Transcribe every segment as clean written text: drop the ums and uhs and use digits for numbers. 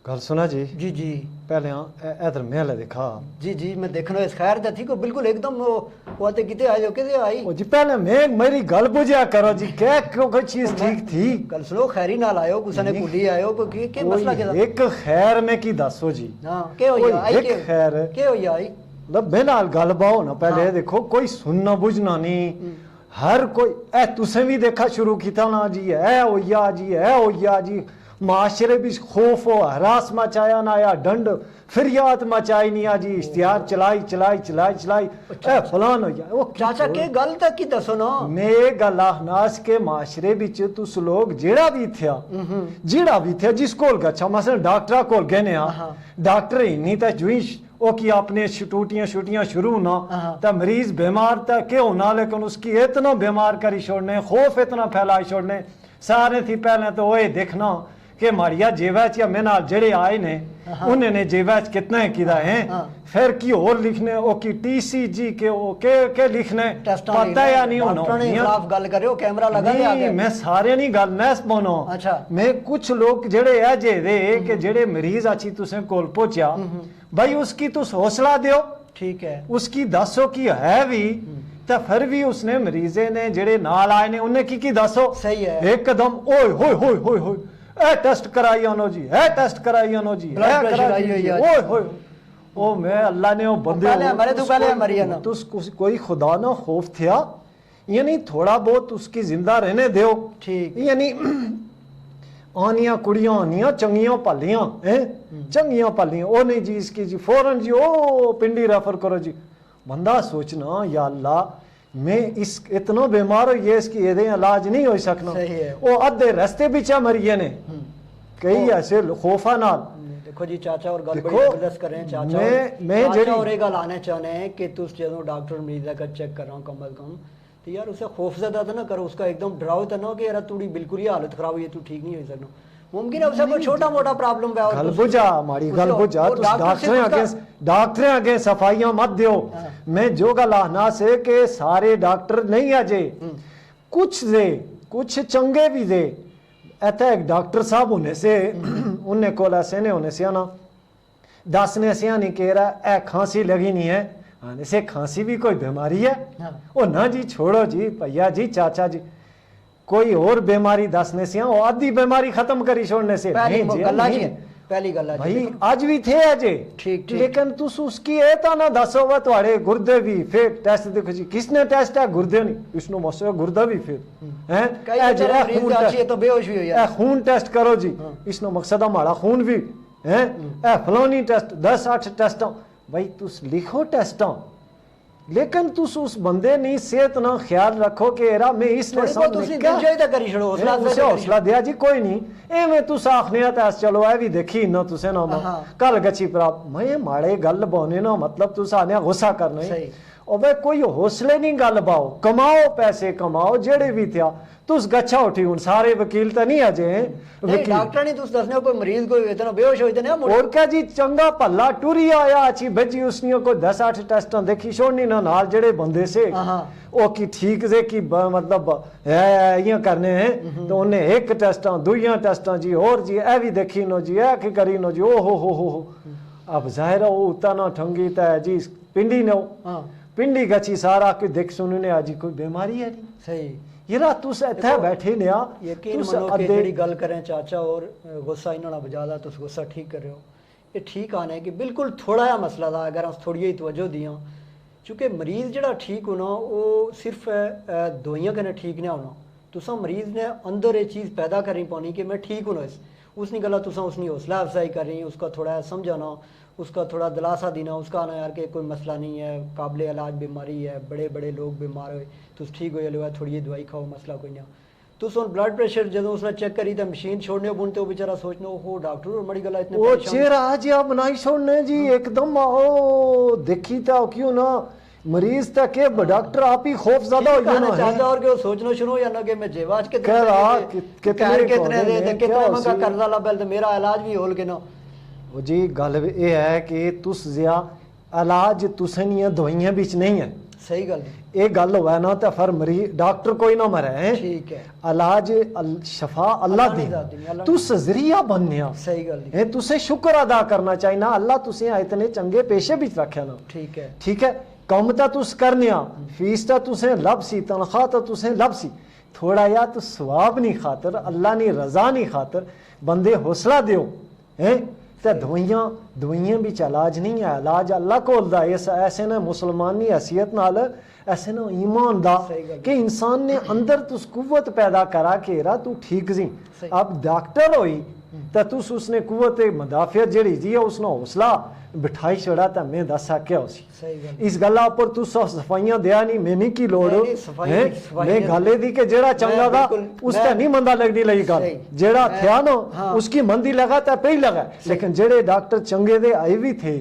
गल सुना जी जी जी पहले इधर महल देखा जी जी मैं देखना इस खैर दा थी को बिल्कुल एकदम वो ते किते आए हो किते आई ओ जी पहले मैं मेरी गल बुझा करो जी क्या कोई चीज ठीक थी कल सुनो खैरी नाल आयो कुसने कुली आयो को के मसला के एक खैर में की दसो जी हां के हो या आई के खैर के हो या आई मतलब मैं नाल गल बाओ ना पहले देखो कोई सुनना बुझना नहीं हर कोई ए तुसे भी देखा शुरू किया ना जी है ओ या जी माशरे भी खौफ हो हरास मचाया ना या डंड फिरियाद मचाई नहीं आ जी इश्तिहार चलाई ए फलान हो या ओ चाचा के गल तक की दसो ना मैं गलाहनास के माशरे विच तुस लोग जेड़ा भी थे जिस कोल गच्छा मसलन डॉक्टरा कोल गने आ डॉक्टर ही नहीं ता जुई ओ की आपने छुट्टियां शुरू ना ता मरीज बीमार ता के होना लेकिन उसकी इतना बीमार करी छोड़ने खौफ इतना फैलाई छोड़ने सारे थी पहले तो ओए देखना कि माड़िया जेवैच या मेरे नाल जेड़े आए ने उन्होंने जेवैच कितना किदा है फिर की और लिखने ओ की टीसीजी के ओ के लिखने पता या नहीं होना डॉक्टर ने खिलाफ गल करियो कैमरा लगा दे आगे मैं सारे नहीं गल न सुनो अच्छा मैं कुछ लोग जेड़े है जे दे कि जेड़े मरीज अच्छी तुसे कोल पहुंचा भाई उसकी तुस हौसला दियो ठीक है उसकी दसो की है भी तो फिर भी उसने मरीजे ने जेड़े नाल आए ने उन्हें की दसो सही है एकदम ओए होए होए होए होए ए टेस्ट कराई आनो जी है टेस्ट कराई आनो जी ब्लड प्रेशर आई हुई है ओए होए ओ मैं अल्लाह ने ओ बंदे पहले मरे तो पहले मरी है ना तो कोई खुदा ना खौफ थिया यानी थोड़ा बहुत उसकी जिंदा रहने दो ठीक यानी आनिया कुड़ियां आनिया चंगियां पालियां हैं चंगियां पालियां ओ नहीं जी इसकी जी फौरन जी ओ पिंडी रेफर करो जी बंदा सोचना या अल्लाह मैं इस इतना बीमार हो ये इसकी ये इलाज नहीं हो सकना वो अद्धे रास्ते बिचा मरिए ने कई ऐसे खौफा नाल देखो जी चाचा और गल बड़ी जबरदस्त कर रहे हैं चाचा मैं जेडी और एक गल आने चाहने हैं कि तुस जदों डॉक्टर मरीज का चेक करो कम अज कम तो यार उसे खौफजदा तो ना करो उसका एकदम डराओ तो ना कि यार थोड़ी बिल्कुल ही हालत खराब हुई है तू ठीक नहीं हो सकना मुमकिन है उसे कोई छोटा मोटा प्रॉब्लम है गल बुझा माड़ी गल बुझा तुस डॉक्टर आगे सफाइयां मत दियो मैं जो गल आना से कि सारे डॉक्टर नहीं अजे कुछ चंगे भी दे ऐसा एक डॉक्टर साहब होने से उन्हें कोल ऐसे ने होने से ना दसने से नहीं कह रहा ए खांसी लगी नहीं है आने से खांसी भी कोई बीमारी है ओ ना जी छोड़ो जी भैया जी चाचा जी कोई और बीमारी दसने से वो आधी बीमारी खत्म करी छोड़ने से पहली गल भाई आज भी थे अजे ठीक लेकिन तुस उसकी ए ता ना दसो वा तुम्हारे गुर्दे भी फिर टेस्ट देखो जी किसने टेस्ट है गुर्दे नहीं विष्णु मसो गुर्दा भी फिर हैं ए तो बेहोश भी हो या खून टेस्ट करो जी इसनो मकसद हमारा खून भी हैं ए फलानी टेस्ट 10-8 टेस्ट भाई तुस लिखो टेस्ट लेकिन तुस उस बंदे नहीं सेहत ना ख्याल रखो कि एरा मैं इसने हौसला दिया जी कोई नहीं ए मैं तुस आखने तैस चलो ए भी देखी ना तुसे ना कल गच्छी प्राप्त मैं माड़े गल बौने ना मतलब तुस आने गुस्सा करना और भाई कोई हौसले नहीं गल बाओ कमाओ पैसे कमाओ जेड़े भी थिया तुस गच्छा उठी हुन सारे वकील तो नहीं अजे डॉक्टर नहीं तुस दसने कोई मरीज कोई इतना बेहोश होई ते और क्या जी चंगा भला टुरी आया अच्छी बजी उसनियो कोई 10-8 टेस्ट देखी छोड़नी ना नाल जेड़े बंदे से ओ की ठीक से की मतलब ये करने हैं तो उन्हें एक टेस्ट दुइयां टेस्ट जी और जी ए भी देखी नो जी ए की करी नो जी ओ हो अब जाहिर वो उतना ना ठंगी ता जी पिंडी नो पिंडी गची सारा कोई देख सुनने आज कोई बीमारी है नहीं सही ये तुस इत्थे बैठे ने यकीन मनो कि जेड़ी गल करें चाचा और गुस्सा इन्होंने बजादा तुस गुस्सा ठीक कर रहे हो ये ठीक आना है कि बिल्कुल थोड़ा जा मसला था अगर हम थोड़ी ही तवज्जो दियां क्योंकि मरीज जेड़ा ठीक होना वो सिर्फ दवाइयां कन्नै ठीक नहीं होना तुसा मरीज ने अंदर ये चीज़ पैदा करनी पौनी कि मैं ठीक होना उसनी गल्ला तुसा उसकी हौसला अफजाई करनी उसका थोड़ा समझाना उसका थोड़ा दिलासा देना उसका आना यार कि कोई मसला नहीं है काबिल इलाज बीमारी है बड़े बड़े लोग बीमार हुए तुस ठीक हो थोड़ी दवाई खाओ मसला कोई ना तुस हुन ब्लड प्रेशर जदों उसने चेक करी तो मशीन छोड़ने बुनते वो बेचारा सोचना हो डॉक्टर बड़ी गल इतने वो चेहरा आज आप बनाई छोड़ने जी एकदम ओ देखी था क्यों ना मरीज तक के डॉक्टर आप ही खौफ ज्यादा हो गया ना चाहता और कि सोचना शुरू या ना कि मैं जेवाज के कितने दे कितना महंगा कर्जा ला बैल मेरा इलाज भी होल के ना वो जी गल ये है कि तुस जिया इलाज तुसें दवाइयां बिच नहीं है सही गल ये गल होवे ना तो फिर मरीज डॉक्टर कोई ना मरे हैं। ठीक है, इलाज शफा अल्लाह दी, तू जरिया बनया। सही गल है, तुसे शुक्र अदा करना चाहिए ना, अल्लाह तुसे इतने चंगे पेशे भी रखे ना। ठीक है, ठीक है, कम तो तुस करने, फीस तो तुसे लब सी, तनख्वाह तो तुसे लब सी, थोड़ा या तू सवाब नहीं खातर, अल्लाह नी रजा नहीं खातर बंदे हौसला दियो हैं। तो दवाइयां भी इलाज नहीं है, इलाज अल्लाह को होता है। ऐसे ना मुसलमानी हैसियत नाल, ऐसे ना ईमान दा कि इंसान ने अंदर तुस कुव्वत पैदा करा के रा तू ठीक जी। अब डॉक्टर होई तो तुस उसने कुव्वत मदाफियत जेड़ी जी उसने हौसला बिठाई छड़ा तो मैं दस क्या उसी इस गल्ला पर तू सफाइयां दिया नहीं, मैंने की लोड़ है। मैं गले दी के जेड़ा चंगा था उसका नहीं मंदा लगनी लगी गल, जेड़ा थिया ना उसकी मंदी लगा तो पे ही लगा। लेकिन जेड़े डॉक्टर चंगे दे आए भी थे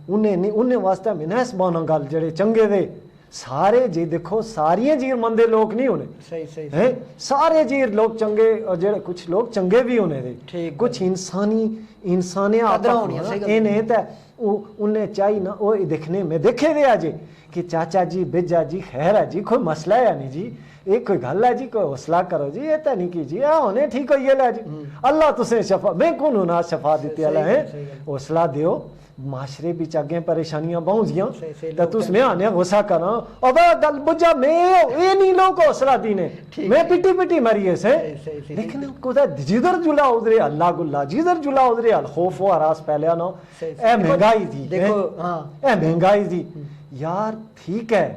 उन्हें नहीं, उन्हें वास्ते मिनस बाना गल जेड़े चंगे दे सारे जी देखो सारियां जीर मंदे लोग नहीं होने। सही हैं, सारे जीर लोग चंगे और जेड़े कुछ लोग चंगे भी होने दे, कुछ इंसानियत इन्हें ते उन्हें चाहिए ना वो देखने में देखे दे आज कि चाचा जी बेजा जी खैर है जी, कोई मसला है नहीं जी, एक कोई गल है जी, कोई हौसला करो जी, ये तो नहीं की जी होने ठीक हो ये जी, अल्लाह तुसे शफा मैं कौन ना शफा देते वाला है। हौसला दियो, माशरे बिच अगे परेशानियां बहुत जियां तो तुस मैं आने गुस्सा करा अब गल बुझा मैं ये नहीं लोग हौसला दीने मैं पिटी पिटी मरिए से। लेकिन कुदा जिधर जुला उधरे अल्लाह गुल्ला, जिधर जुला उधरे अल खौफ व हरास पहले ना। ए महंगाई थी देखो, ए महंगाई थी यार, ठीक है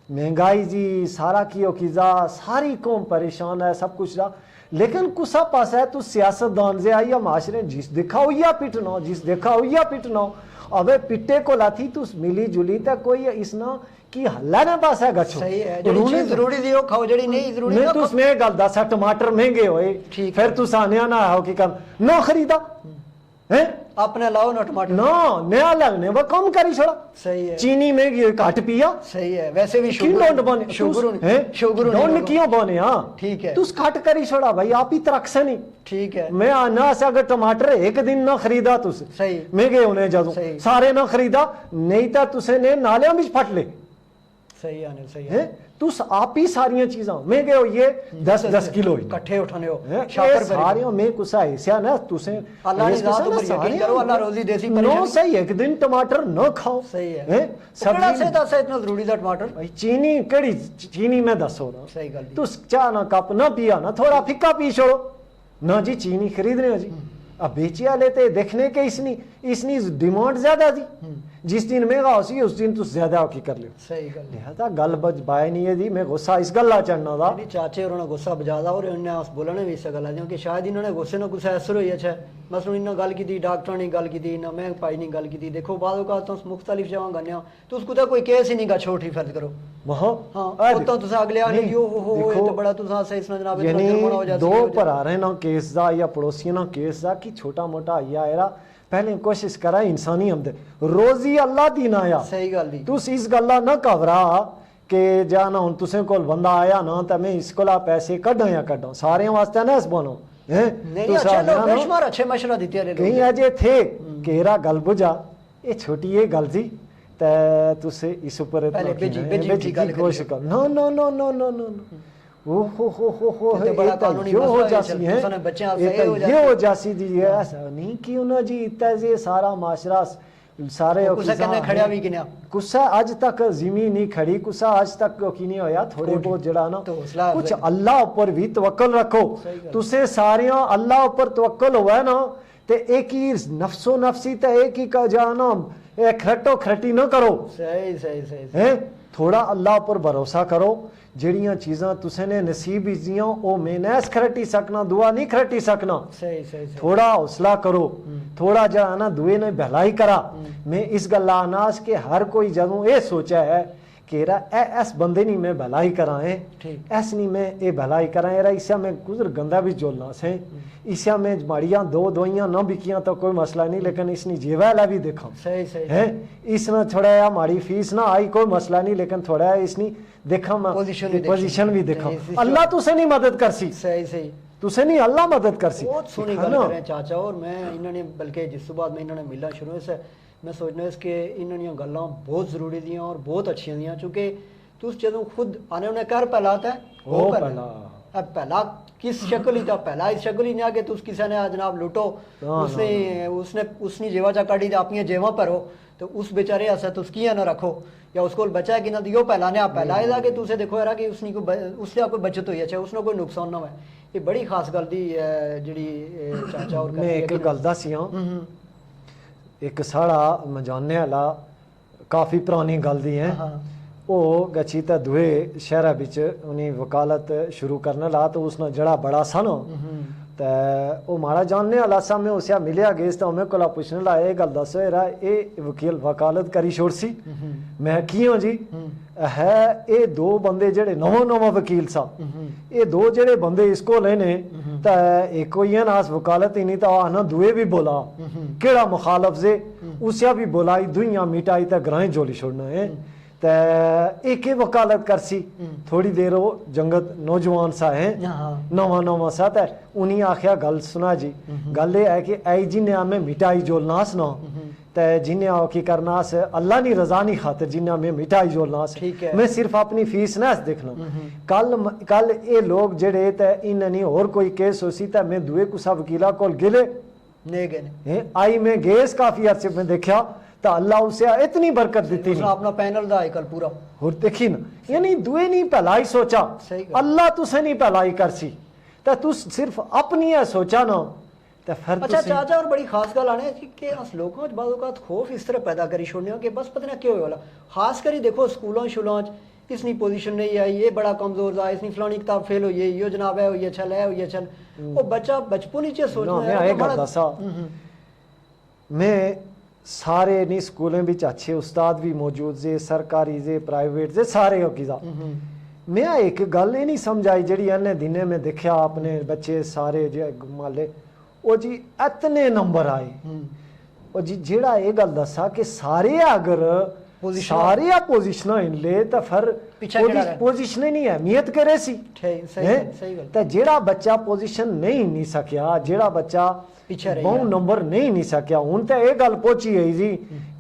महंगाई जी सारा कियो कीजा, सारी कौम परेशान है, सब कुछ रहा। लेकिन कुसा पास है तू सियासतदान से आई या माशरे जिस देखा हुआ पिटना, जिस देखा हुआ पिटना। अबे पिटे को लाथी तू मिली जुली तक कोई इसना कि हल्ला ना पास है गच्छो सही है, जेडी जरूरी दियो खाओ, जेडी नहीं जरूरी ना तू मैं गल दस टमाटर महंगे होए फिर तू सानिया ना हो कि कर ना खरीदा हैं अपने लाओ ना टमाटर ना नया लगने वो कम करी छोड़ा। सही है, चीनी में घट पिया। सही है, वैसे भी शुगर बने शुगर डोंट क्यों बने। हां ठीक है, तू घट करी छोड़ा भाई, आप ही तरक से नहीं। ठीक है, मैं आना से अगर टमाटर एक दिन ना खरीदा तुस सही महंगे होने जदों सारे ना खरीदा नहीं तो तुसे ने नालियां भी फट ले। सही आने सही है, तुस आप ही सारियां चीज़ां महंगे हो ये 10-10 किलो इकट्ठे उठाने हो शाकर सारियां में कुसा ऐसा ना तुसे अल्लाह ने जात पर यकीन करो, अल्लाह रोजी देसी नो सही एक दिन टमाटर न खाओ। सही है, सब्जी से दस इतना जरूरी था टमाटर भाई। चीनी केड़ी चीनी में दसो ना, सही गल तुस चाह ना कप ना पिया ना थोड़ा फिक्का पी छोड़ो ना जी, चीनी खरीदने हो जी। अब बेचिया लेते देखने के इसनी डिमांड ज्यादा थी, जिस दिन महंगा हो उस दिन तुम ज्यादा की कर लियो। सही गल लिहाजा गल बज बाय नहीं है जी, मैं गुस्सा इस गल्ला चढ़ना था चाचे और गुस्सा बजा दा और उन्हें बोलने भी इस गल्ला क्योंकि शायद इन्होंने गुस्से ना गुस्सा असर होई अच्छा मसलन इन्होंने गल की डॉक्टर ने गल की ना मैं भाई ने गल की देखो बाद तो मुख्तलिफ जगह गन्ने तो उसको तो कोई केस ही नहीं गा छोटी फर्ज करो वहां। हां तो तुस अगले आने की हो तो बड़ा तुस सही सुना जनाब इतना जुर्माना हो जाता दो भरा रहे ना केस दा या पड़ोसियों ना केस दा कि छोटा मोटा आया एरा पहले कोशिश करा इंसानी हमदे रोजी अल्लाह दी ना आया। सही गल दी तुस इस गल्ला ना घबरा के जाना हुन तुसे कोल बंदा आया ना तो मैं इस कोला पैसे कड्डा या कड्डा सारे वास्ते ना इस बनो हैं नहीं अच्छा लोग बेशुमार अच्छे मशवरा दिते रे कहीं अजे थे केरा गल बुझा ये छोटी ये गल जी ते तुसे इस ऊपर पहले बेजी गल कोशिश कर no no no no no no ओ हो ये बड़ा कानूनी मसला हो जासी है बच्चे ये हो जासी जी ऐसा नहीं क्यों ना जी इतना ये सारा माशरा सारे कुसा कने खड़ा भी किन्या कुसा आज तक जिमी नहीं खड़ी कुसा आज तक की नहीं होया थोड़े बहुत जड़ा ना कुछ अल्लाह ऊपर भी तवक्कल रखो तुसे सारियां अल्लाह ऊपर तवक्कल होवे ना ते एक ही नफ्सो नफसी ते एक ही का जाना खरटो खरटी ना करो। सही सही सही है, थोड़ा अल्लाह पर भरोसा करो जड़ियां चीज़ां तुसे ने नसीब इजियां ओ मैं नैस खरटी सकना दुआ नहीं खरटी सकना। सही सही थोड़ा हौसला करो थोड़ा जा ना दुए ने भलाई करा। मैं इस गल्ला अनास के हर कोई जगह ये सोचा है कि ऐस बंदे नहीं मैं भलाई करा है ऐस नहीं मैं ये भलाई करा है इसा मैं गुजर गंदा भी जोलना से इसा में माड़ियां दो दवाइयां ना बिकियां तो कोई मसला नहीं लेकिन इसनी जेवाला भी देखा सही सही है इसमें थोड़ा या माड़ी फीस ना आई कोई मसला नहीं लेकिन थोड़ा इसनी देखा पोजीशन भी देखा अल्लाह तुसे नहीं मदद कर सी। सही सही तुसे नहीं अल्लाह मदद कर सी। बहुत सुनी गल कर रहे हैं चाचा और मैं इन्होंने बल्कि जिस बाद में इन्होंने मिलना शुरू से मैं सोचना इसके इन्होंने गल्लां बहुत जरूरी दियां और बहुत अच्छी दियां क्योंकि तुस जदों खुद आने उन्हें कर पहलाता है वो पहला अब पहला किस शक्ल ही था, पहला इस शक्ल ही नहीं आके तुस किसी ने जनाब लूटो, उसने जेवा चा काटी अपनी जेवा भरो तो उस बेचारे ऐसा तुस किया ना रखो या उसको बचा है कि ना दियो पहला ने आप पहला है कि तुसे देखो यार कि उसने उससे कोई बचत हुई है चाहे उसने कोई नुकसान ना हो। ये बड़ी खास गल दी जिहड़ी चाचा और मैं एक गल दसी हाँ, एक साड़ा मजाने वाला काफ़ी पुरानी गल दी है, वो गची तो दुए शहर बिच उन्हें वकालत शुरू करने ला तो उसने जड़ा बड़ा सा ना तो वो माड़ा जानने वाला सा, मैं उसे मिलिया गेस तो मैं कोला पूछने ला ये गल दसो यार ये वकील वकालत करी छोड़ सी, मैं कियों जी है ये दो बंदे जेड़े नवा नवा वकील सा, ये दो जेड़े बंदे इसको लेने तो एक कोई है ना वकालत ही नहीं तो आना दुए भी बोला केड़ा मुखालफ से उसे भी बोलाई दुइया मिटाई तो ग्रां जोली छोड़ना है तो एक ही वकालत कर सी थोड़ी देर वो जंगत नौजवान सा है नवा नवा सा तो उन्हीं आख्या गल सुना जी गल ये है कि आई जिन्हें हमें मिटाई जोलनास ना तो जिन्हें आओ की करना से अल्लाह नी रजा नहीं खातिर जिन्हें हमें मिटाई जोलना से मैं सिर्फ अपनी फीस ना देखना कल ये लोग जेड़े तो इन्हें और कोई केस हो सी तो मैं दुए कुसा वकीला को गिले नहीं गए आई मैं गेस काफी अर्से में देखा तो अल्लाह उसे इतनी बरकत दी अपना पैनल दा कल पूरा और देखी ना यानी दुए नहीं भलाई सोचा अल्लाह तुसे नहीं भलाई कर सी तो तू सिर्फ अपनी है सोचा ना तो फिर अच्छा चाचा और बड़ी खास गल आने कि अस लोगों च बाद औकात खौफ इस तरह पैदा करी छोड़ने कि बस पता ना क्यों होया खास करी देखो स्कूलों शुलों इसनी पोजीशन नहीं आई ये बड़ा कमजोर था इसनी फलानी किताब फेल हुई है यो जनाब है हुई चल है हुई चल वो बच्चा बचपन ही सोचना मैं सारे नहीं स्कूलों में अच्छे उस्ताद भी मौजूद जे सरकारी जे प्राइवेट जे सारे होगी मैं एक गल ये नहीं समझाई जी अन्य दिने में देखा अपने बच्चे सारे जे माले वो जी इतने नंबर आए और जी जेड़ा ये गल दसा कि सारे अगर सारे पोजिशन ले तो फिर पोजिशन नहीं अहमियत करे सी तो जेड़ा बच्चा पोजिशन नहीं सकया जेड़ा बच्चा बहु नंबर नहीं सकया हूं तो यह गल पहुंची है जी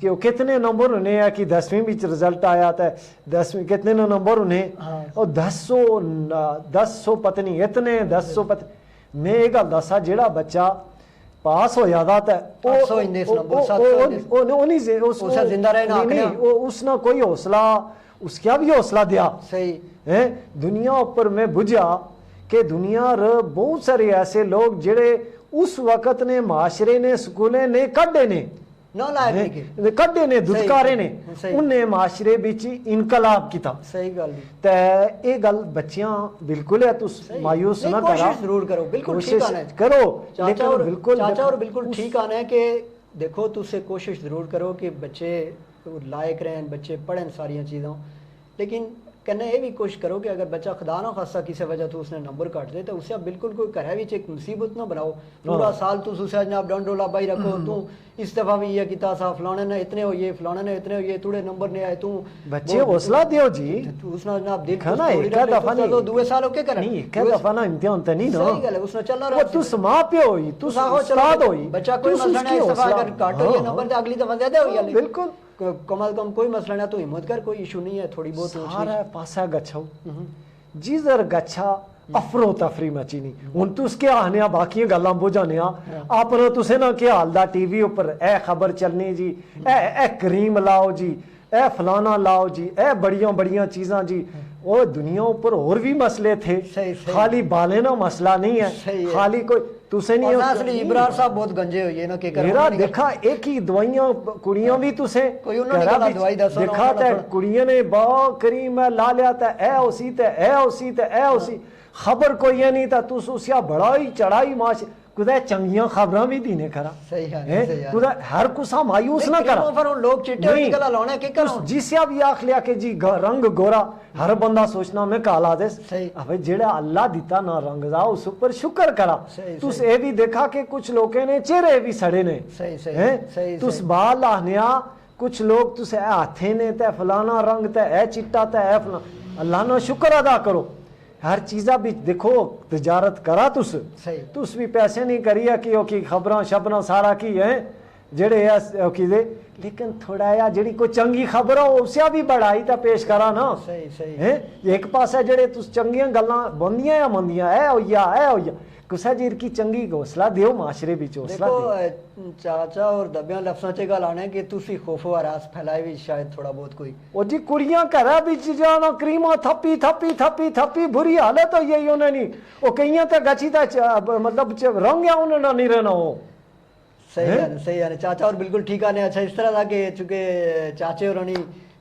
कि वो कितने नंबर उन्हें है कि 10वीं में रिजल्ट आया तो 10वीं कितने नंबर उन्हें और 10 पत्नी इतने 10 पत्नी मैं ये गल दसा जेड़ा बच्चा पास हो जाता उसना कोई हौसला उसका भी हौसला दिया सही है दुनिया ऊपर मैं बुझा कि दुनिया बहुत सारे ऐसे लोग जेड़े उस वक्त ने माशरे ने स्कूले ने कड्डे ने कड्डे ने दुदकारे ने उन्हें माशरे बिच इनकलाब किया सही गल ते ये गल बच्चियां बिल्कुल है तुस मायूस ना करा कोशिश जरूर करो बिल्कुल ठीक आना करो लेकिन बिल्कुल चाचा और बिल्कुल ठीक आना है कि देखो तुसे कोशिश जरूर करो कि बच्चे लायक रहें बच्चे पढ़ें सारियां चीज़ों लेकिन कहना ये भी कोशिश करो कि अगर बच्चा खुदा ना खासा किसी वजह तो उसने नंबर काट दे तो उसे बिल्कुल कोई घर भी एक मुसीबत ना बनाओ पूरा साल तू उसे जनाब डंडोला बाई रखो तू इस दफा भी ये किता सा फलाने ने इतने हो ये फलाने ने इतने हो ये थोड़े नंबर ने आए तू बच्चे हौसला दियो जी उसने जनाब दिल खाना एक दफा नहीं तो दूसरे साल ओके करनी एक दफा ना इम्तिहान तो नहीं ना सही गल है उसने चलना रहा तू मां प्यो होई तू उस्ताद होई बच्चा कोई मसला नहीं इस दफा अगर काटो ये नंबर तो अगली दफा ज्यादा हो जाए बिल्कुल कम अज कम कोई मसला ना तो हिम्मत कर कोई इशू नहीं है थोड़ी बहुत सारा पासा गच्छो जिधर गच्छा अफरो तफरी मची नहीं हुन तू उसके आने बाकी गल्लां बुझाने अपना तुसे ना के हाल दा टीवी ऊपर ए खबर चलनी जी ए करीम लाओ जी ए फलाना लाओ जी ए बड़ियां बड़ियां चीज़ां जी वो दुनिया ऊपर और भी मसले थे खाली बाले ना मसला नहीं है खाली कोई तुसे नहीं असली इब्रार साहब बहुत गंजे हुए ना के मेरा देखा एक ही दवाइयां कुड़ियां भी तुसे कोई उन्होंने दवाई दसो देखा ते कुड़ियां ने बा करीम ला लिया ते ए उसी ते ए उसी ते ए उसी खबर कोई है नहीं था तुस उसिया बड़ा ही चढ़ाई माश कुदै चंगियां खबरां भी दीने करा सही है कुदै हर कुसा मायूस ना करा पर उन लोग चिट्टे की गला लाने के करो जिसिया भी आख लिया कि जी रंग गोरा हर बंदा सोचना मैं काला दे अबे जेड़ा अल्लाह दिता ना रंग दा उस ऊपर शुक्र करा तुस ए भी देखा कि कुछ लोगों ने चेहरे भी सड़े ने सही तुस बाल लाहनिया कुछ लोग तुस हाथे ने ते फलाना रंग ते ए चिट्टा ते ए फलाना अल्लाह ना शुक्र अदा करो हर चीज़ा भी देखो तजारत करा तुस भी पैसे नहीं करिया कि खबरां शबरां सारा की है ਜਿਹੜੇ ਆ ਕਿਦੇ लेकिन थोड़ा या ਜਿਹੜੀ ਕੋਈ ਚੰਗੀ ਖਬਰ ਹੋ ਉਸਿਆ ਵੀ ਬੜਾਈ ਤਾਂ ਪੇਸ਼ ਕਰਾ ਨਾ ਸਹੀ ਸਹੀ ਹੈ ਇੱਕ ਪਾਸੇ ਜਿਹੜੇ ਤੁਸੀਂ ਚੰਗੀਆਂ ਗੱਲਾਂ ਬੰਦੀਆਂ ਜਾਂ ਮੰਦੀਆਂ ਐ ਹੋਇਆ ਕੁਸਾ ਜੀਰ ਕੀ ਚੰਗੀ ਹੌਸਲਾ ਦਿਓ ਮਾਸ਼ਰੇ ਵਿੱਚ ਹੌਸਲਾ ਦਿਓ ਦੇਖੋ ਚਾਚਾ ਔਰ ਦਬਿਆਂ ਲਫ਼ਜ਼ਾਂ 'ਚ ਗੱਲ ਆਣੇ ਕਿ ਤੁਸੀਂ ਖੌਫ ਹਰਾਸ ਫੈਲਾਏ ਵੀ ਸ਼ਾਇਦ ਥੋੜਾ ਬਹੁਤ ਕੋਈ ਉਹ ਜੀ ਕੁੜੀਆਂ ਘਰਾਂ ਵਿੱਚ ਜਾਣਾ ਕਰੀਮਾਂ ਥੱਪੀ ਬੁਰੀ ਹਾਲਤ ਹੋਈ ਹੈ ਉਹਨਾਂ ਦੀ ਉਹ ਕਈਆਂ ਤਾਂ ਗੱਚੀ ਦਾ ਮਤਲਬ ਰੰਗਿਆ ਉਹਨਾਂ ਨਾਲ ਨਹੀਂ ਰਹਿਣਾ ਉਹ सही है चाचा और बिल्कुल ठीक आने अच्छा इस तरह था कि चूंकि चाचे और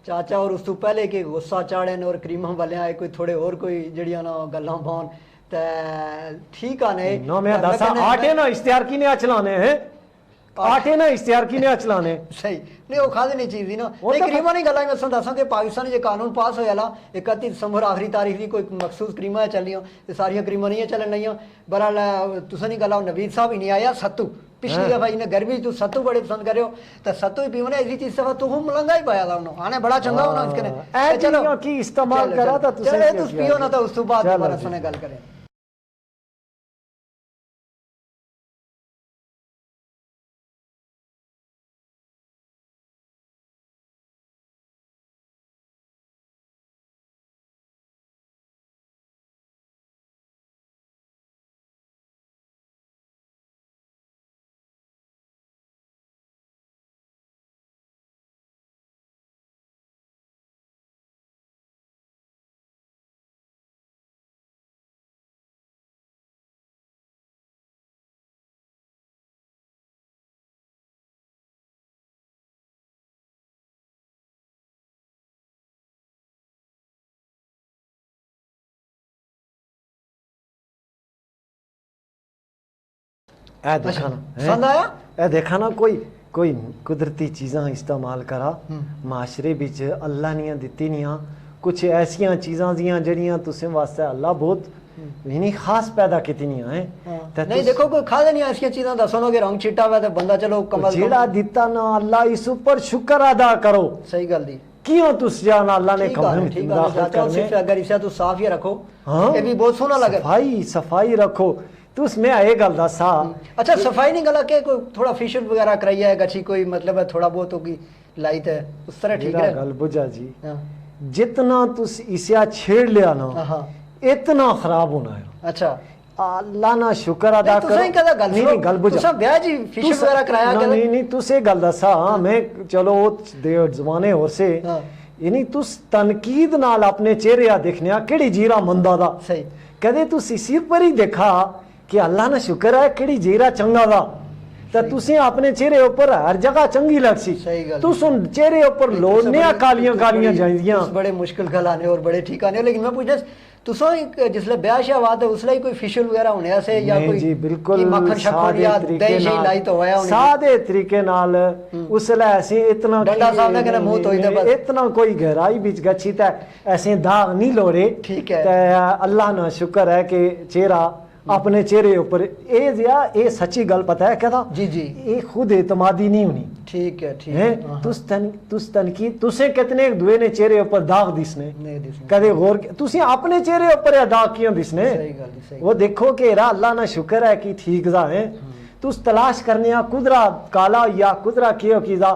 चाचा और उस तो पहले कि गुस्सा चाड़े और क्रीमा वाले आए कोई थोड़े और कोई जड़ियां ना गल्लां पाउन ते ठीक आने ना मैं दसा आटे ना इश्तिहार की ने चलाने हैं आटे ना इश्तिहार की ने चलाने सही नहीं वो खादे नहीं चीज ना नहीं क्रीमा नहीं गल्लां मैं दसा कि पाकिस्तान जे कानून पास होया ला 31 दिसंबर आखिरी तारीख दी कोई मखसूस क्रीमा चलियां ते सारियां क्रीमा नहीं चलन लईयां बहरहाल तुसां नहीं गल्लां नवीद साहब ही नहीं आया सत्तू पिछली दफा इन्हें गर्मी तू सत्तू बड़े पसंद करे हो तो सत्तू ही पीवने ऐसी चीज से तू महंगा ही पाया था उन्होंने आने बड़ा चंगा होना उसके चलो की इस्तेमाल करा था चलो तू पियो ना तो उस तो बाद दोबारा सुने गल करें ए देखा ना ए देखा ना कोई कुदरती चीज़ां इस्तेमाल करा माशरे बिच अल्लाह नियां दित्ती नियां कुछ ऐसियां चीज़ां जियां जड़ियां तुसें वास्ते अल्लाह बहुत इन्हीं खास पैदा कीतियां हैं नहीं देखो कोई खादे नहीं ऐसियां चीज़ां दसोगे रंग चिट्टा हुआ तो बंदा चलो कमल जेड़ा दित्ता ना अल्लाह इस ऊपर शुक्र अदा करो सही गल दी क्यों तुस जाना अल्लाह ने कमल दाखिल करने अगर इसे तू साफ ही रखो ये भी बहुत सोहना लगे सफाई रखो तो उसमें आए गल दसा अच्छा सफाई नहीं गला के कोई थोड़ा फेशियल वगैरह कराई है गच्छी कोई मतलब है थोड़ा बहुत होगी लाइट है उस तरह ठीक है गल बुझा जी जितना तुस इसे छेड़ लिया ना इतना खराब होना है अच्छा अल्लाह ना शुक्र अदा करो नहीं गल बुझा तुसा ब्याह जी फेशियल वगैरह कराया नहीं तुसे गल दसा मैं चलो दे जमाने और से यानी तुस तनकीद नाल अपने चेहरे देखने केड़ी जीरा मंदा दा सही कदे तुस इसी पर ही देखा कि अल्लाह ना शुक्र है केड़ी जीरा चंगा दा तो तुसी अपने चेहरे ऊपर हर जगह चंगी लगसी तुस उन चेहरे ऊपर लोड़ने कालियां कालियां जाइदियां बड़े मुश्किल गल आने और बड़े ठीक आने लेकिन मैं पूछना तुसा जिसले ब्याह शा बात है उसले कोई फेशियल वगैरह होने से या कोई जी बिल्कुल मक्खन शक्कर या दही शी लाई तो होया होनी सादे तरीके नाल उसले ऐसे इतना डंडा साहब ने कहना मुंह धोई दे बस इतना कोई गहराई बीच गच्छी ता ऐसे दाग नहीं लोड़े ठीक है ते अल्लाह ना शुक्र है कि चेहरा अपने चेहरे ऊपर ए सच्ची गल पता है क्या जी जी ये खुद एतमादी नहीं होनी ठीक है तुस तनकीद तुसे कितने दुए ने चेहरे ऊपर दाग दिसने कदे गौर तुसी अपने चेहरे ऊपर दाग क्यों दिसने वो देखो कि रा अल्लाह ना शुक्र है कि ठीक जा है तुस तलाश करने कुदरा काला या कुदरा कियो कीजा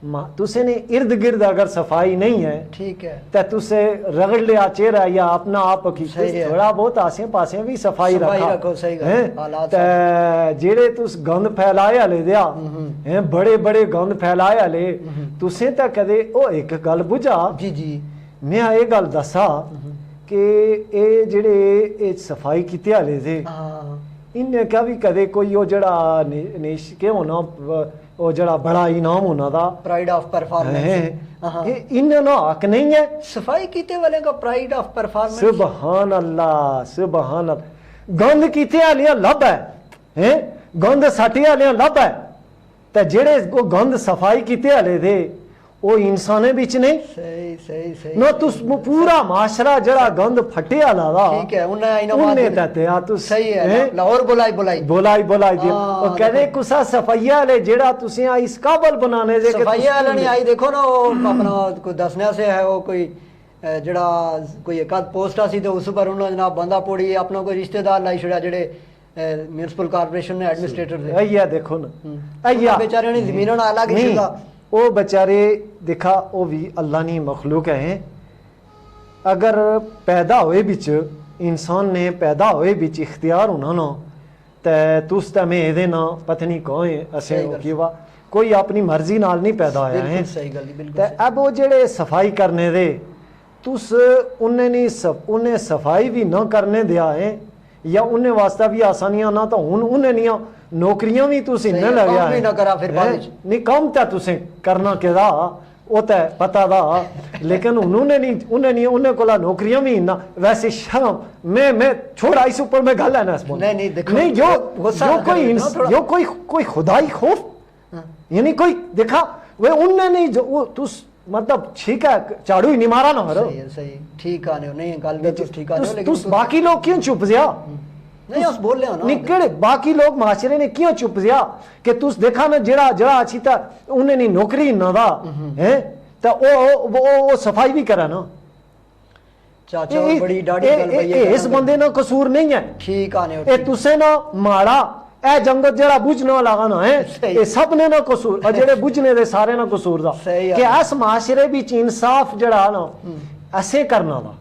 तुसे ने इर्द गिर्द अगर सफाई नहीं है ठीक है तो तुसे रगड़ लिया चेहरा या अपना आप की थोड़ा बहुत आसे पासे भी सफाई रखो सही जेड़े तुस गंद फैलाए हले दिया हैं बड़े बड़े गंद फैलाए हले तुसे तो कदे ओ एक गल बुझा जी जी मैं ये गल दसा कि ए जेड़े ए सफाई कीते हले थे इन्हें क्या भी कदे कोई ओ जड़ा निश के होना वो जड़ा बड़ा इनाम होना था प्राइड ऑफ परफॉर्मेंस इन्हें ना हक नहीं है सफाई कीते वाले का प्राइड ऑफ परफॉर्मेंस सुभान अल्लाह गंद कीते आलियां लब है गंद सटे आलियां लब है ते जेड़े वो गंद सफाई कीते आले थे वो इंसाने बिच नहीं सही ना तुस पूरा माशरा जड़ा गंद फटे आला दा ठीक है उन्हें ते आ तू सही है लाहौर बुलाई दे और कहदे कुसा सफाइया ले जेड़ा तुसी इस काबल बनाने दे सफाइया वाला नहीं आई देखो ना वो अपना कोई दसने से है वो कोई जड़ा कोई एक आध पोस्ट आसी तो उस पर उन्होंने जनाब बंदा पोड़ी अपना कोई रिश्तेदार लाई छड़ा जेड़े म्यूनसिपल कारपोरेशन ने एडमिनिस्ट्रेटर दे अय्या देखो ना अय्या बेचारे ने जमीनों ना अलग नहीं, छुदा वो बेचारे देखा वो भी अल्लाह नी मखलूक है। अगर पैदा होए बिच इंसान ने पैदा होए बिच इख्तियार होना ना ते तुस ते में एदे ना पत्नी कोई असे सही गल। कि वा कोई अपनी मर्जी नाल नहीं पैदा होया है। बिल्कुल सही गल बिल्कुल ते अब वो जेड़े सफाई करने दे तुस उन्हें नहीं उन्हें सफाई भी ना करने दिया है या उन्हें वास्ता भी आसानियां ना तो उन्हें नहीं नौकरियां भी तुस इन्ने सही, लग्या काम भी ना करा फिर बाद विच। नहीं कम तो तुसें करना केदा वो तो पता दा लेकिन उन्हें नहीं उन्हें कोला नौकरियां भी इन्ना वैसे शर्म मैं छोड़ा इस ऊपर मैं गल है ना नहीं, देखो, नहीं जो गुस्सा जो ना करो, ना थोड़ा। जो कोई खुदाई खौफ यानी कोई देखा वे उनने नहीं जो वो तुस मतलब ठीक है झाड़ू ही नहीं मारा ना हर सही ठीक आने हो नहीं गल तो ठीक आने हो लेकिन तुस बाकी लोग क्यों चुप जिया नहीं उस बोल रहे हो नहीं ना केड़े बाकी लोग माशरे ने क्यों चुप जिया कि तुस देखा ना जड़ा जड़ा अच्छी ता उन्हें नहीं नौकरी ना दा हैं तो वो सफाई भी करा ना चाचा और बड़ी डाड़ी गल भई इस बंदे ना कसूर नहीं है ठीक आने हो ए तुसे ना माड़ा ए जंगत जड़ा बुझने लगा ना है सही। ये सब ने ना कसूर और जेड़े बुझने दे सारे ना कसूर दा सही कि है। इस माशरे बिच इंसाफ जड़ा ना ऐसे करना दा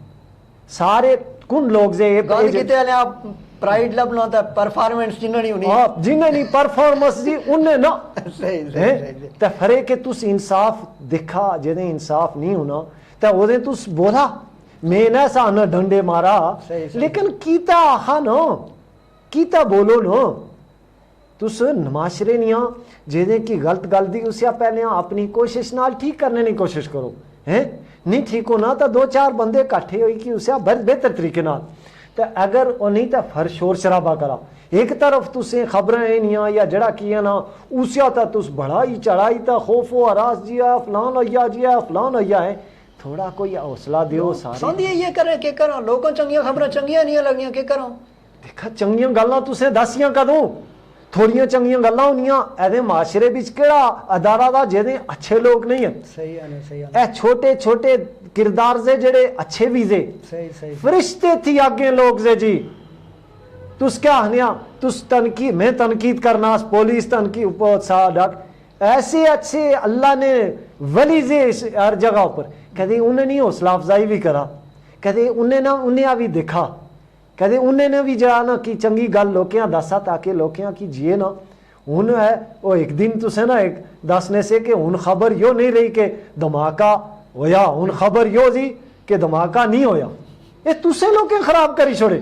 सारे कुन लोग जे गल किते आने आप प्राइड लब ना परफॉर्मेंस जिन्ना नहीं होनी हाँ जिन्हें नहीं परफॉर्मेंस जी उन्हें ना सही हैं ते फरे के तुस इंसाफ दिखा जेदे इंसाफ नहीं होना ते ओदे तुस बोला मैं ना सा ना डंडे मारा सही। लेकिन कीता हा ना कीता बोलो ना तुस माशरे निया जेदे की गलत गल दी उसे पहले अपनी कोशिश नाल ठीक करने की कोशिश करो हैं नहीं ठीक होना तो दो चार बंदे इकट्ठे होई कि उसे बेहतर तरीके नाल ते अगर वो नहीं तो फिर शोर शराबा करा एक तरफ तुसें खबरें नहीं या जड़ा किया ना उसे तो तुस बड़ा ही चढ़ाई था खौफो हरास जिया फलान होया जिया फलान होया है थोड़ा कोई हौसला दियो सारे संधी ये करे के करा लोगों चंगियां खबरां चंगियां नहीं लगनियां के करा देखा चंगियां गल्लां तुसें दसियां कदों थोड़ियां चंगियां गल्लां होनियां एदे माशरे विच केड़ा अदारा दा जेदे अच्छे लोग नहीं है सही आने ए छोटे छोटे किरदार से जेड़े अच्छे भी जे सही फरिश्ते थी आगे लोग जे जी तुस क्या हनिया तुस तनकीद मैं तनकीद करना पुलिस तनकीद ऊपर सा डक ऐसे अच्छे अल्लाह ने वली जे हर जगह पर कदे उन्हें नहीं हौसला अफजाई भी करा कदे उन्हें ना उन्हें भी देखा कदे उन्हें ने भी जरा ना कि चंगी गल लोकियां दसा ताकि लोकियां की जिए ना हुन है वो एक दिन तुसे ना एक दसने से कि हुन खबर यो नहीं रही कि धमाका होया हुन खबर यो जी कि धमाका नहीं होया ये तुसे लोग खराब करी छोड़े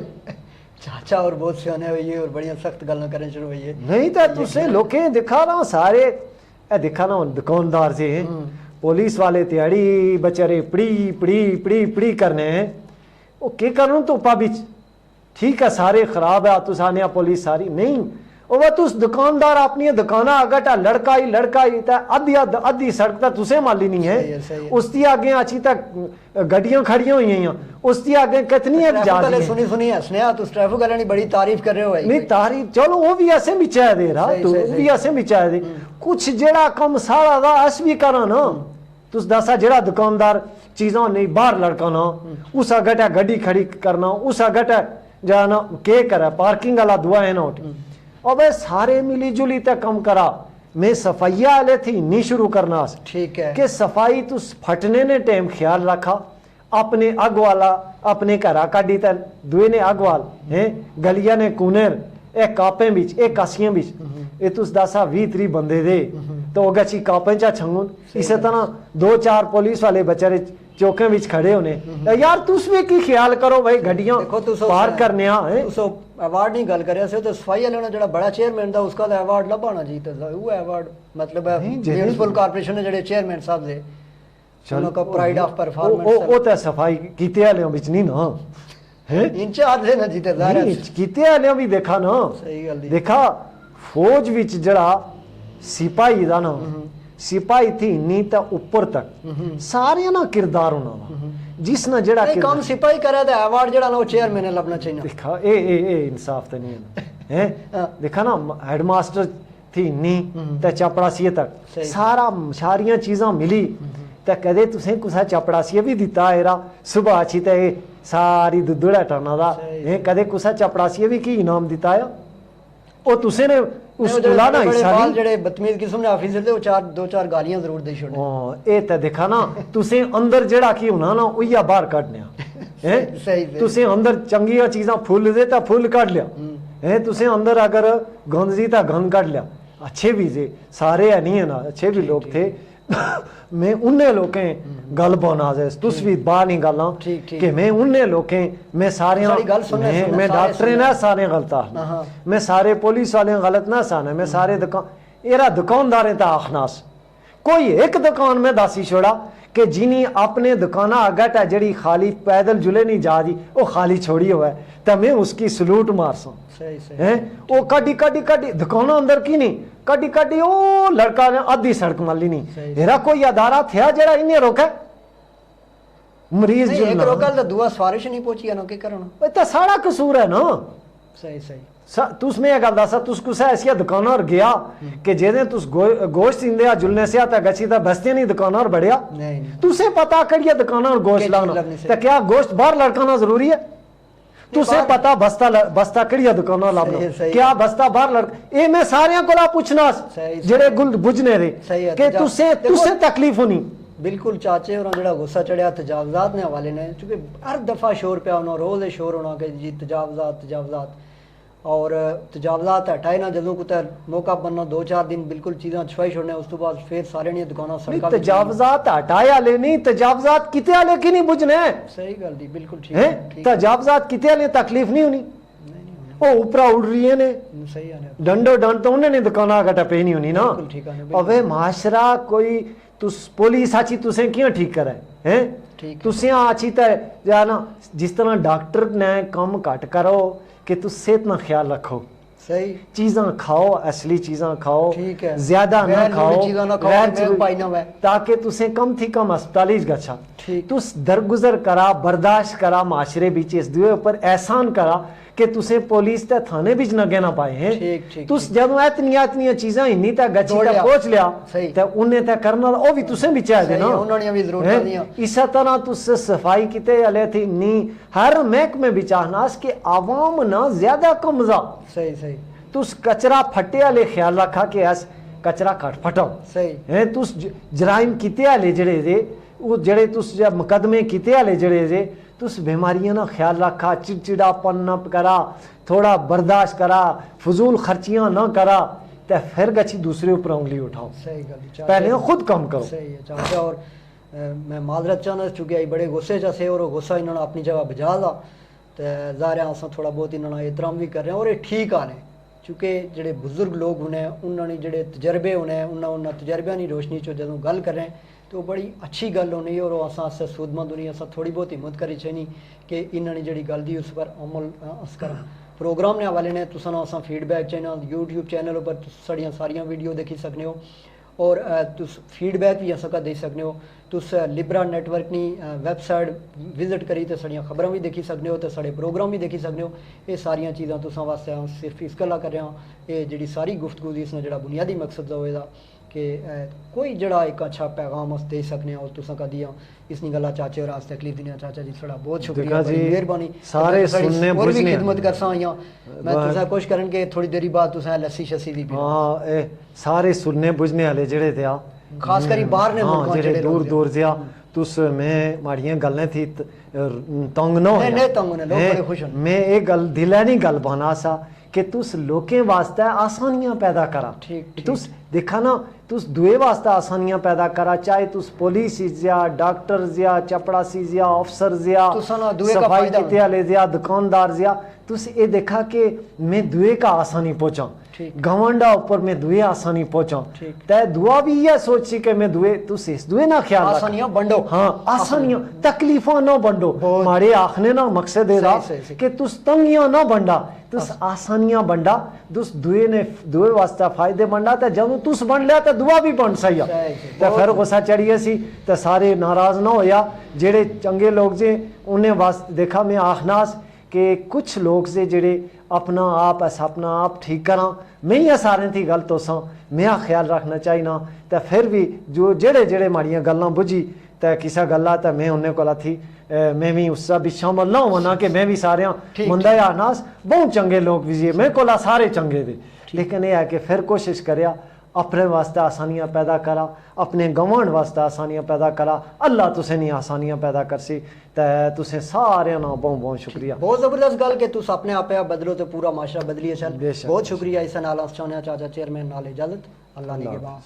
चाचा और बहुत सियाने हुई और बढ़िया सख्त गल्लां करने शुरू हुई है नहीं तो तुसे लोके दिखा ना सारे ए दिखा ना दुकानदार से पुलिस वाले त्याड़ी बेचारे पड़ी करने हैं वो के करूं तो पाबिच ठीक है सारे खराब है तुसाने पुलिस सारी नहीं वो तुस दुकानदार अपनी दुकाना अगटा लड़का ही अद्धी सड़क तक तुसे माली नहीं है उसकी आगे अच्छी तक गड्डियां खड़ियां हुई हैं उसकी आगे कितनी एक जा रही है सुनी हसने तुस ट्रैफिक वाले ने बड़ी तारीफ कर रहे हो भाई नहीं तारीफ चलो वो भी ऐसे भी चाह दे रहा तो वो भी ऐसे भी चाह दे कुछ जेड़ा कम सारा दा अस भी करा ना तुस दसा जेड़ा दुकानदार चीज़ों नहीं बाहर लड़काना उस अगटा गड्डी खड़ी करना उस अगटा जाना के करा पार्किंग वाला दुआ है ना और वह सारे मिली जुली तक कम करा मैं सफाइया वाले थी नहीं शुरू करना ठीक है कि सफाई तुस फटने ने टाइम ख्याल रखा अपने अग वाला अपने घरा काटी तन दुए ने अग वाल हैं गलिया ने कूनेर एक कापें बिच एक कासियां बिच ये तुस दसा 20-30 बंदे दे तो गची कापें चा छंगुन इसे तरह 2-4 पुलिस वाले बेचारे चौके विच खड़े होने यार तुस भी की ख्याल करो भाई गड्डियां पार करने है तुसो अवार्ड नहीं गल करया से तो सफाई वाले ने जेड़ा बड़ा चेयरमैन दा उसका तो अवार्ड लबाना जी तो वो अवार्ड मतलब म्युनिसिपल कारपोरेशन ने जेड़े चेयरमैन साहब दे चलो का प्राइड ऑफ परफॉर्मेंस ओ तो सफाई कीते वाले विच नहीं ना है इंचार्ज है ना जीते दारा कीते वाले भी देखा ना सही गल देखा फौज विच जड़ा सिपाही दा ना सिपाही थी नी ता ऊपर तक सारे ना किरदार होना वा जिस ना जड़ा काम सिपाही करे तो अवार्ड जड़ा ना वो चेयरमैन ने लबना चाहिए देखा ए इंसाफ तो नहीं है हैं देखा ना हेडमास्टर थी नी ता चपड़ासी तक सारा सारियां चीज़ां मिली ता कदे तुसें कुसा चपड़ासी भी दिता एरा सुबह अच्छी ते सारी दुद्धड़ा टरना दा हैं कदे कुसा चपड़ासी भी की इनाम दिता है ਉਹ ਤੁਸੀਂ ਨੇ ਉਸ ਟੁਲਾ ਨਾ ਹਿੱਸਾ ਨਹੀਂ ਜਿਹੜੇ ਬਦਤਮੀਜ਼ ਕਿਸਮ ਦੇ ਆਫੀਸਰ ਤੇ ਉਹ ਦੋ ਚਾਰ ਗਾਲੀਆਂ ਜ਼ਰੂਰ ਦੇ ਛੋੜੇ। ਹਾਂ ਇਹ ਤਾਂ ਦੇਖਾ ਨਾ ਤੁਸੀਂ ਅੰਦਰ ਜਿਹੜਾ ਕੀ ਹੋਣਾ ਨਾ ਉਹੀ ਆ ਬਾਹਰ ਕੱਢਨਿਆ ਹੈ। ਸਹੀ ਤੁਸੀਂ ਅੰਦਰ ਚੰਗੀਆਂ ਚੀਜ਼ਾਂ ਫੁੱਲ ਦੇ ਤਾਂ ਫੁੱਲ ਕੱਢ ਲਿਆ ਹੈ। ਤੁਸੀਂ ਅੰਦਰ ਅਗਰ ਗੰਦ ਸੀ ਤਾਂ ਗੰਦ ਕੱਢ ਲਿਆ। अच्छे भी थे सारे है नहीं है ना, अच्छे भी लोग थे। मैं उन्हें लोकें गल पाना तुस भी बाहर नहीं गल्ला कि मैं उन्हें लोकें मैं सारे मैं डॉक्टर ना सारे गलत मैं सारे पुलिस वाले गलत ना साने मैं सारे दुकान एरा दुकानदार था आखनास कोई एक दुकान में दासी छोड़ा कि जिनी अपने दुकाना अगट है जड़ी खाली पैदल जुले नहीं जा रही वो खाली छोड़ी हुआ है तो मैं उसकी सलूट मार सा है। वो कड़ी कड़ी कड़ी दुकाना अंदर की नहीं कड़ी कड़ी ओ लड़का ने आधी सड़क माली नहीं मेरा कोई अदारा था जरा इन्हें रोका मरीज एक रोका तो दुआ सवारिश नहीं पहुंची ना के करना तो सारा कसूर है ना। सही सही तुस में गल दसा तुस कुछ ऐसी दुकान और गया कि जेदे तुस गोश्त इंदे जुलने से आता गची ता बस्ते नहीं दुकान और बढ़िया तुसे पता करिए दुकान और गोश्त लाना तो क्या गोश्त बाहर लड़काना जरूरी है तुसे पता बस्ता बस्ता कड़िया दुकान और लाना क्या बस्ता बाहर लड़ ए मैं सारे को पूछना जेड़े गुल बुझने रहे कि तुसे तुसे तकलीफ होनी बिल्कुल चाचे और जड़ा गुस्सा चढ़िया तजावजात ने हवाले ने क्योंकि हर दफा शोर पिया होना रोज शोर होना कि जी तजावजात तजावजात और तजावजात हटाए ना जदों कुछ मौका बनना 2-4 दिन बिल्कुल चीज़ां छुपाई छोड़ने उस तो बाद फिर सारे नहीं दुकाना सड़का तजावजात हटाया ले नहीं तजावजात किते आले की नहीं बुझने सही गल दी बिल्कुल ठीक है तजावजात किते आले तकलीफ नहीं होनी ओ ऊपरा उड़ रही है ने सही है डंडो डंड तो उन्हें दुकाना घटा पे नहीं होनी ना अबे माशरा कोई तुस पुलिस आची तुसे क्यों ठीक करे हैं तुसे आची ते जाना जिस तरह डॉक्टर ने कम घट करो कि तुस सेहत ना ख्याल रखो सही चीज़ां खाओ असली चीज़ां खाओ ठीक है ज्यादा ना खाओ ताकि तुसे कम थी कम अस्पताल गच्छा तुस दरगुजर करा बर्दाश्त करा माशरे बीच इस दुए ऊपर एहसान करा कि तुसे पुलिस ते थाने बिच न गना पाए हैं तुस जब इतनी चीज़ां इन्नी तक गच्छी तक पहुंच लिया ते उन्हें ते करना ओ भी तुसे भी चाहे ना उन्होंने भी जरूरत नहीं इस तरह तुस सफाई किते अले थी नी हर महकमे में चाहनास कि आवाम ना ज्यादा कमजा सही सही तुस कचरा फटे आले ख्याल रखा कि ऐस कचरा कट फटाओ सही है तुस जराइम किते आले जड़े दे वो जड़े तुस मुकदमे किते आले जड़े दे तुस बीमारियां ना ख्याल रखा चिड़चिड़ापन न करा थोड़ा बर्दाश्त करा फजूल खर्चियां ना करा तो फिर गच्छी दूसरे ऊपर उंगली उठाओ सही गल पहले खुद कम करो सही है चाचा और मैं माजरत चाहना चुके आई बड़े गुस्से च से और गुस्सा इन्होंने अपनी जगह बजा दा तो ज़ाहिर है अस थोड़ा बहुत इन्होंने एहतराम भी कर रहे हैं और ये ठीक आने चूँकि जेडे बुजुर्ग लोग होने उन्होंने जेडे तजर्बे होने उन्होंने तजर्बिया की रोशनी चो जो गल कर रहे हैं तो बड़ी अच्छी गल होनी और अस सूदमंद होनी अस थोड़ी बहुत हिम्मत करी चाहिए कि इन्होंने जी गल दी उस पर अमल अस कर प्रोग्राम ने हवाले ने तुसा अस फीडबैक चाहिए यूट्यूब चैनल पर साड़ियाँ सारियाँ वीडियो देखी सकने हो और तुस फीडबैक भी अस दे सकने हो तुस लिब्रा नेटवर्क की वैबसाइट विजिट करी तो साड़ियाँ खबरां भी देखी सकने हो तो साढ़े प्रोग्राम भी देखी सकने हो ये सारियाँ चीज़ां तुसां वास्ते सिर्फ इस गल्ला कर रहा ये जी सारी गुफ्तगू दी इसने जो बुनियादी मकसद होएगा कि कोई जड़ा एक अच्छा पैगाम अस दे सकने और तुसां कदी इसनी गल्ला चाचे और आज तकलीफ देने चाचा जी थोड़ा बहुत शुक्रिया बड़ी मेहरबानी सारे सुनने बुझने खिदमत कर सा आइयां मैं तुसा कोशिश करन के थोड़ी देरी बाद तुसा लस्सी शस्सी भी हां ए सारे सुनने बुझने वाले जेड़े थे खास करी बाहर ने मुल्कों जेड़े दूर दूर जिया तुस मैं माड़ियां गल्लें थी तंग न होया नहीं तंग ने लोग बड़े खुश हैं मैं एक गल दिलै नहीं गल बना सा कि तुस लोकें वास्ते आसानियां पैदा करा ठीक तुस देखा ना तुस दुए वास्ते आसानियां पैदा करा चाहे तुस पुलिस जिया डॉक्टर जिया चपड़ासी जिया अफसर जिया सफाई किते आले जिया दुकानदार जिया तुस ये देखा कि मैं दुए का आसानी पहुंचा गवंडा ऊपर मैं दुए आसानी पहुंचा तय दुआ भी यह सोच सी कि मैं दुए तुस इस दुए ना ख्याल आसानियां बंडो हाँ आसानियां तकलीफा ना बंडो मारे आखने ना मकसद है कि तुस तंगियां ना बंडा तुस आसानियां बंडा तुस दुए ने दुए वास्ते फायदे बंडा तो जब तुस बन लिया तो दुआ भी बन सही तो फिर गुस्सा चढ़िए सी तो सारे नाराज ना होया जेड़े चंगे लोग जे उन्हें वास्ते देखा मैं आखनास कि कुछ लोग से जेड़े अपना आप ठीक करा मैं ही सारे थी गल तो मैं ख्याल रखना चाहिए ना तो फिर भी जो जेड़े जेड़े माड़ियां गल्लां बुझी तो किसा गल्ला तो मैं उन्हें कोला थी मैं भी उसका भी शामिल ना होना कि मैं भी सारे मंदा आनास बहुत चंगे लोग भी मैं कोला सारे चंगे थे लेकिन यह है कि फिर कोशिश करिया अपने वास्ते आसानियां पैदा करा, अपने गवाण वास्ते आसानियां पैदा करा। अल्लाह तुसें नहीं आसानियां पैदा करसी। ते तुसें सारे ना बहुत बहुत शुक्रिया। बहुत जबरदस्त गल कि तुस अपने आप बदलो तो पूरा माशरा बदलिए चल। बेशक, बहुत शुक्रिया। इस नाल चाहने चाचा चेयरमैन नाल इजाजत। अल्लाह ने के बाद